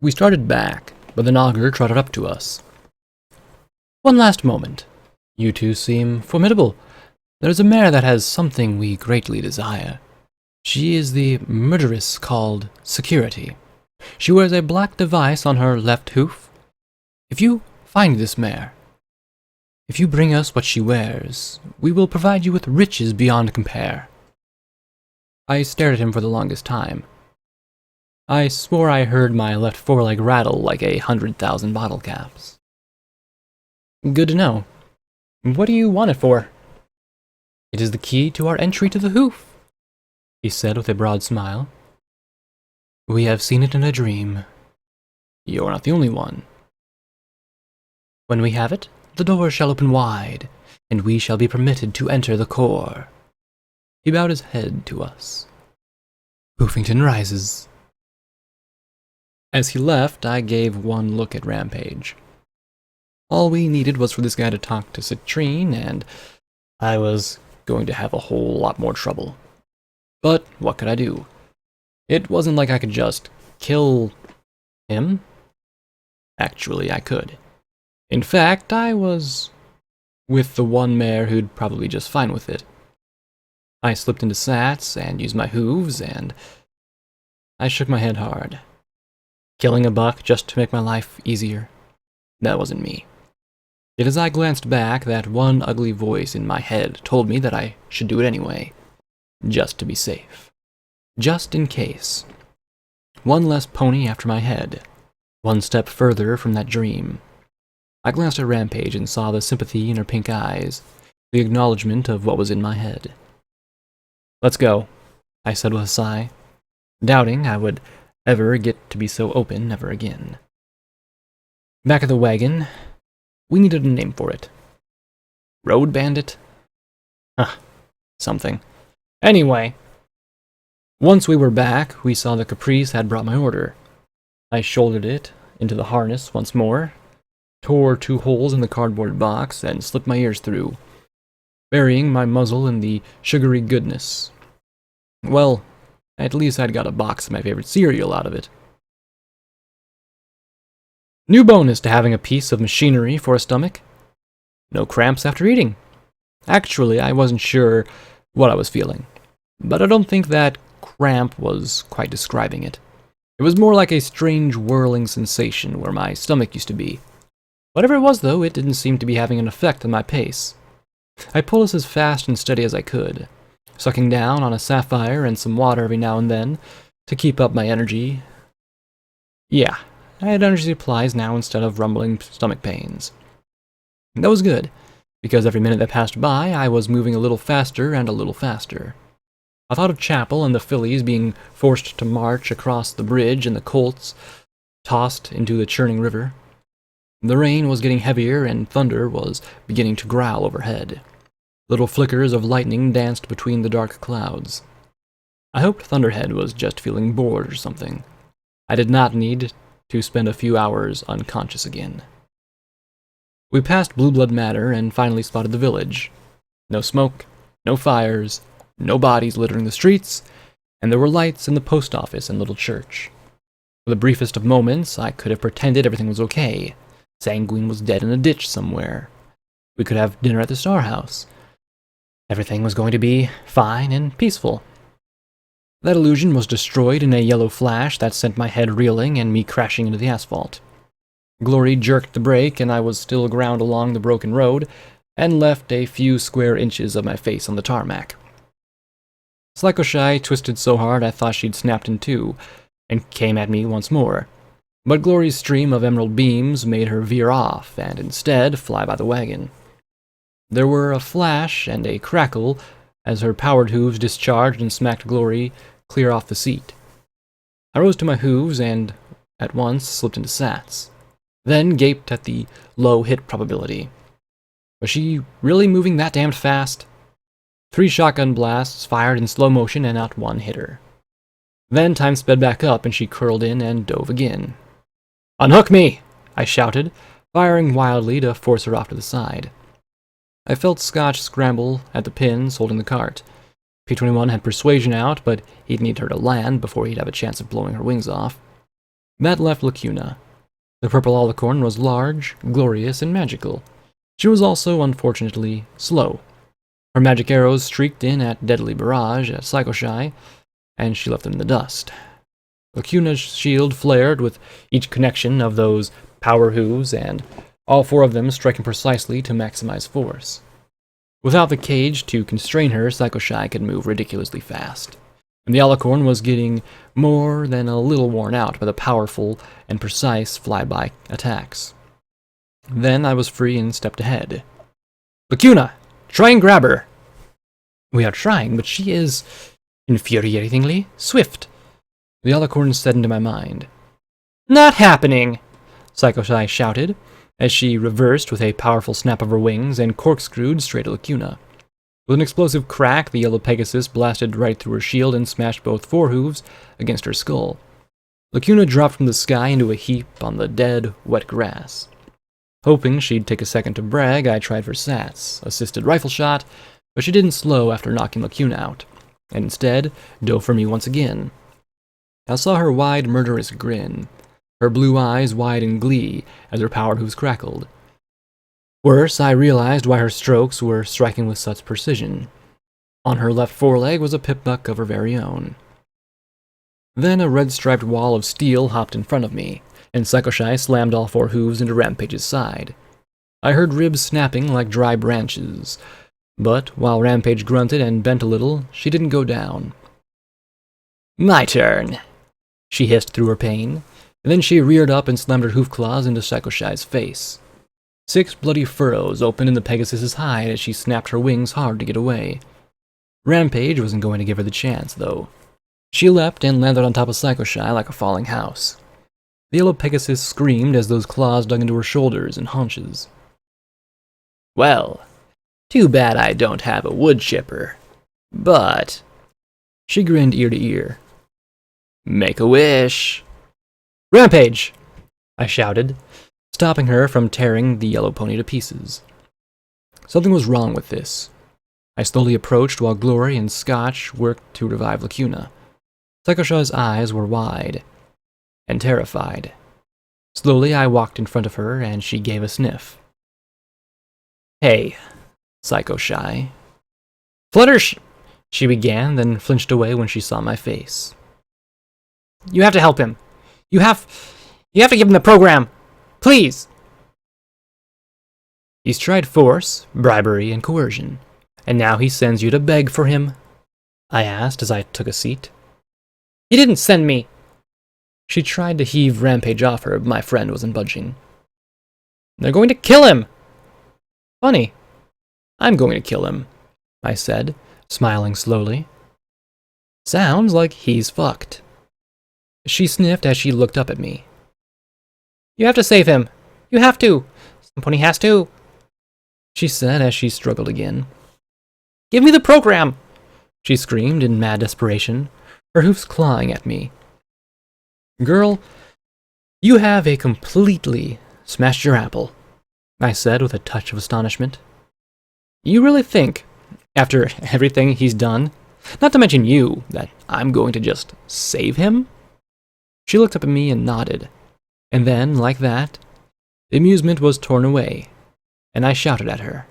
We started back, but the Nogger trotted up to us. "One last moment. You two seem formidable. There's a mare that has something we greatly desire. She is the murderess called Security. She wears a black device on her left hoof. If you find this mare, if you bring us what she wears, we will provide you with riches beyond compare." I stared at him for the longest time. I swore I heard my left foreleg rattle like 100,000 bottle caps. "Good to know. What do you want it for?" "It is the key to our entry to the hoof," he said with a broad smile. "We have seen it in a dream. You're not the only one. When we have it, the door shall open wide, and we shall be permitted to enter the core." He bowed his head to us. "Hoofington rises." As he left, I gave one look at Rampage. All we needed was for this guy to talk to Citrine, and I was going to have a whole lot more trouble. But what could I do? It wasn't like I could just kill him. Actually, I could. In fact, I was with the one mare who'd probably just fine with it. I slipped into sats and used my hooves, and I shook my head hard. Killing a buck just to make my life easier? That wasn't me. Yet as I glanced back, that one ugly voice in my head told me that I should do it anyway, just to be safe. Just in case. One less pony after my head. One step further from that dream. I glanced at Rampage and saw the sympathy in her pink eyes, the acknowledgement of what was in my head. "Let's go," I said with a sigh, doubting I would ever get to be so open ever again. Back at the wagon, we needed a name for it. Road Bandit? Something. Anyway, once we were back, we saw that Caprice had brought my order. I shouldered it into the harness once more, tore 2 holes in the cardboard box, and slipped my ears through, burying my muzzle in the sugary goodness. Well, at least I'd got a box of my favorite cereal out of it. New bonus to having a piece of machinery for a stomach. No cramps after eating. Actually, I wasn't sure what I was feeling, but I don't think that cramp was quite describing it. It was more like a strange whirling sensation where my stomach used to be. Whatever it was, though, it didn't seem to be having an effect on my pace. I pulled us as fast and steady as I could, sucking down on a sapphire and some water every now and then to keep up my energy. Yeah, I had energy supplies now instead of rumbling stomach pains. That was good, because every minute that passed by, I was moving a little faster and a little faster. I thought of Chapel and the fillies being forced to march across the bridge and the colts tossed into the churning river. The rain was getting heavier and thunder was beginning to growl overhead. Little flickers of lightning danced between the dark clouds. I hoped Thunderhead was just feeling bored or something. I did not need to spend a few hours unconscious again. We passed Blue Blood Manor and finally spotted the village. No smoke, no fires, no bodies littering the streets, and there were lights in the post office and little church. For the briefest of moments, I could have pretended everything was okay. Sanguine was dead in a ditch somewhere. We could have dinner at the Star House. Everything was going to be fine and peaceful. That illusion was destroyed in a yellow flash that sent my head reeling and me crashing into the asphalt. Glory jerked the brake, and I was still ground along the broken road, and left a few square inches of my face on the tarmac. Slackoshy twisted so hard I thought she'd snapped in two, and came at me once more. But Glory's stream of emerald beams made her veer off, and instead fly by the wagon. There were a flash and a crackle as her powered hooves discharged and smacked Glory clear off the seat. I rose to my hooves and at once slipped into sats, then gaped at the low hit probability. Was she really moving that damned fast? 3 shotgun blasts fired in slow motion and not one hit her. Then time sped back up and she curled in and dove again. "Unhook me!" I shouted, firing wildly to force her off to the side. I felt Scotch scramble at the pins holding the cart. P-21 had persuasion out, but he'd need her to land before he'd have a chance of blowing her wings off. That left Lacuna. The purple alicorn was large, glorious, and magical. She was also, unfortunately, slow. Her magic arrows streaked in at deadly barrage at Psychoshy, and she left them in the dust. Lacuna's shield flared with each connection of those power hooves, and all four of them striking precisely to maximize force. Without the cage to constrain her, Psychoshy could move ridiculously fast, and the alicorn was getting more than a little worn out by the powerful and precise flyby attacks. Then I was free and stepped ahead. "Lacuna, try and grab her!" "We are trying, but she is infuriatingly swift," the alicorn said into my mind. "Not happening!" Psychoshy shouted, as she reversed with a powerful snap of her wings and corkscrewed straight at Lacuna. With an explosive crack, the yellow Pegasus blasted right through her shield and smashed both forehooves against her skull. Lacuna dropped from the sky into a heap on the dead, wet grass. Hoping she'd take a second to brag, I tried for Sats, assisted rifle shot, but she didn't slow after knocking Lacuna out, and instead dove for me once again. I saw her wide, murderous grin, her blue eyes wide in glee as her power hooves crackled. Worse, I realized why her strokes were striking with such precision. On her left foreleg was a pipbuck of her very own. Then a red-striped wall of steel hopped in front of me, and Psychoshy slammed all four hooves into Rampage's side. I heard ribs snapping like dry branches, but while Rampage grunted and bent a little, she didn't go down. "My turn," she hissed through her pain, and then she reared up and slammed her hoof claws into Psychoshy's face. 6 bloody furrows opened in the Pegasus's hide as she snapped her wings hard to get away. Rampage wasn't going to give her the chance, though. She leapt and landed on top of Psychoshy like a falling house. The yellow Pegasus screamed as those claws dug into her shoulders and haunches. "Well, too bad I don't have a wood chipper. But," she grinned ear to ear, "make a wish." "Rampage!" I shouted, stopping her from tearing the yellow pony to pieces. Something was wrong with this. I slowly approached while Glory and Scotch worked to revive Lacuna. Psychoshy's eyes were wide and terrified. Slowly I walked in front of her, and she gave a sniff. "Hey, Psychoshy." "Fluttershy," she began, then flinched away when she saw my face. "You have to help him. You have to give him the program. Please." "He's tried force, bribery, and coercion, and now he sends you to beg for him?" I asked as I took a seat. "He didn't send me." She tried to heave Rampage off her, but my friend wasn't budging. "They're going to kill him." "Funny. I'm going to kill him," I said, smiling slowly. "Sounds like he's fucked." She sniffed as she looked up at me. "You have to save him. You have to. Some pony has to," she said as she struggled again. "Give me the program," she screamed in mad desperation, her hoofs clawing at me. "Girl, you have a completely smashed your apple," I said with a touch of astonishment. "You really think, after everything he's done, not to mention you, that I'm going to just save him?" She looked up at me and nodded, and then, like that, the amusement was torn away, and I shouted at her.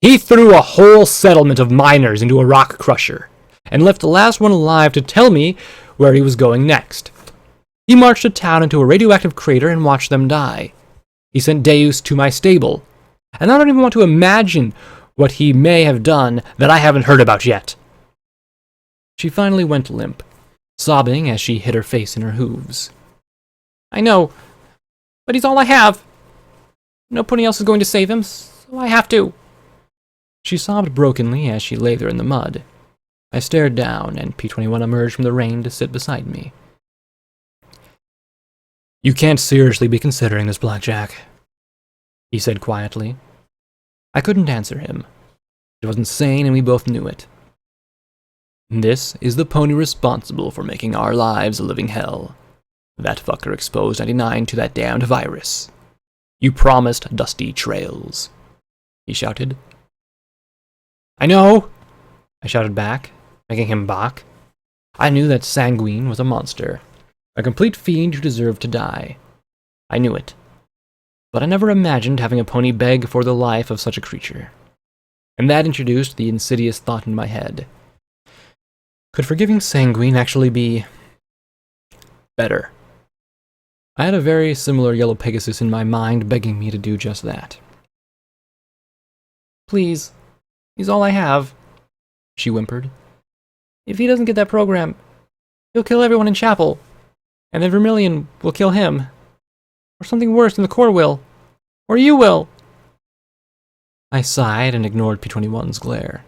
"He threw a whole settlement of miners into a rock crusher, and left the last one alive to tell me where he was going next. He marched a town into a radioactive crater and watched them die. He sent Deus to my stable, and I don't even want to imagine what he may have done that I haven't heard about yet." She finally went limp, sobbing as she hid her face in her hooves. "I know, but he's all I have. No pony else is going to save him, so I have to." She sobbed brokenly as she lay there in the mud. I stared down, and P-21 emerged from the rain to sit beside me. "You can't seriously be considering this, Blackjack," he said quietly. I couldn't answer him. It wasn't sane, and we both knew it. "This is the pony responsible for making our lives a living hell. That fucker exposed 99 to that damned virus. You promised dusty trails," he shouted. "I know," I shouted back, making him balk. I knew that Sanguine was a monster, A complete fiend who deserved to die. I knew it. But I never imagined having a pony beg for the life of such a creature. And that introduced the insidious thought in my head. Could forgiving Sanguine actually be better? I had a very similar yellow Pegasus in my mind begging me to do just that. Please, he's all I have, she whimpered. If he doesn't get that program, he'll kill everyone in chapel, and then Vermilion will kill him. Or something worse than the Corps will. Or you will. I sighed and ignored P21's glare.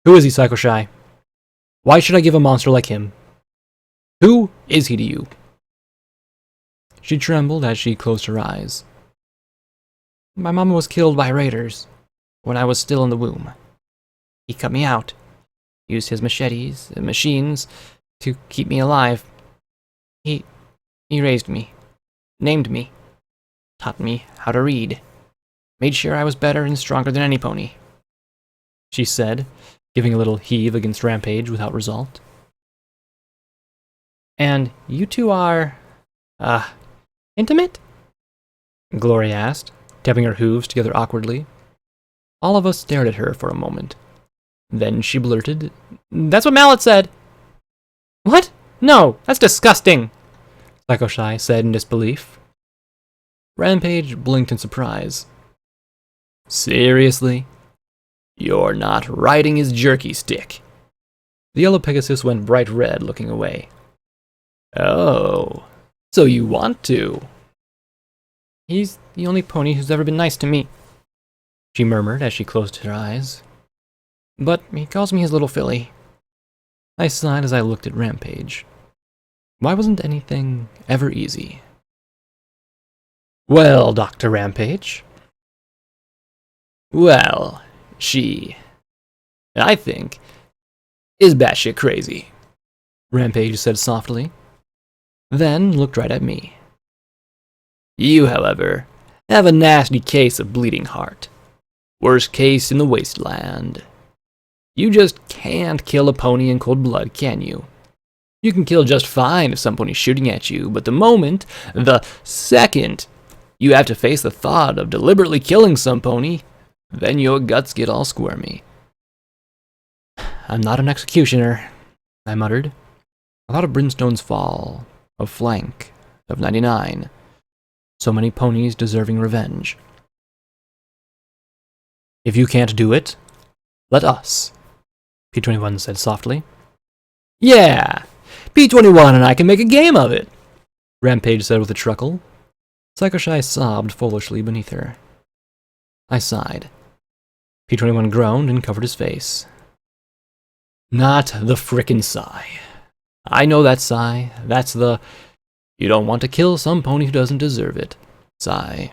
Who is he, Psycho Shy? Why should I give a monster like him? Who is he to you? She trembled as she closed her eyes. My mama was killed by raiders when I was still in the womb. He cut me out, used his machetes and machines to keep me alive. He raised me, named me, taught me how to read, made sure I was better and stronger than any pony, she said, giving a little heave against Rampage without result. And you two are, intimate? Glory asked, tapping her hooves together awkwardly. All of us stared at her for a moment. Then she blurted, "That's what Mallet said." What? No, that's disgusting, Psycho Shy said in disbelief. Rampage blinked in surprise. Seriously? You're not riding his jerky stick. The yellow Pegasus went bright red, looking away. Oh, so you want to? He's the only pony who's ever been nice to me, she murmured as she closed her eyes. But he calls me his little filly. I sighed as I looked at Rampage. Why wasn't anything ever easy? Well, Dr. Rampage. Well, she, I think, is batshit crazy, Rampage said softly, then looked right at me. You, however, have a nasty case of bleeding heart. Worst case in the wasteland. You just can't kill a pony in cold blood, can you? You can kill just fine if some pony's shooting at you, but the second you have to face the thought of deliberately killing some pony, then your guts get all squirmy. I'm not an executioner, I muttered. I thought of Brimstone's fall, of Flank, of 99. So many ponies deserving revenge. If you can't do it, let us, P21 said softly. Yeah, P21 and I can make a game of it, Rampage said with a chuckle. Psycho Shy sobbed foolishly beneath her. I sighed. P21 groaned and covered his face. Not the frickin' sigh. I know that sigh. That's the you don't want to kill some pony who doesn't deserve it sigh.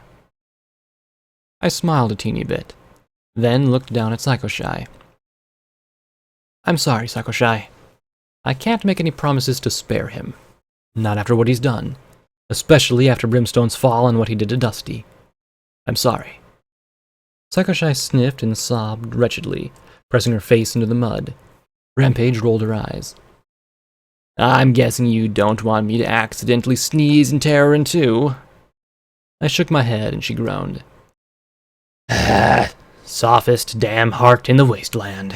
I smiled a teeny bit, then looked down at Psycho Shy. I'm sorry, Psycho Shy. I can't make any promises to spare him. Not after what he's done. Especially after Brimstone's fall and what he did to Dusty. I'm sorry. Psycho Shy sniffed and sobbed wretchedly, pressing her face into the mud. Rampage rolled her eyes. I'm guessing you don't want me to accidentally sneeze and tear her in two. I shook my head and she groaned. Softest damn heart in the wasteland.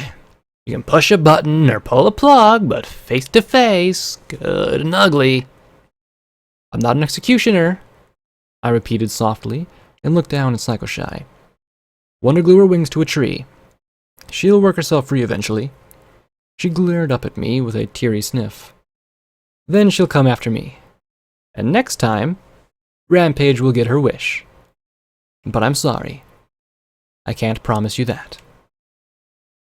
You can push a button or pull a plug, but face to face, good and ugly. I'm not an executioner, I repeated softly and looked down at Psycho Shy. Wonder glue her wings to a tree. She'll work herself free eventually. She glared up at me with a teary sniff. Then she'll come after me. And next time, Rampage will get her wish. But I'm sorry. I can't promise you that.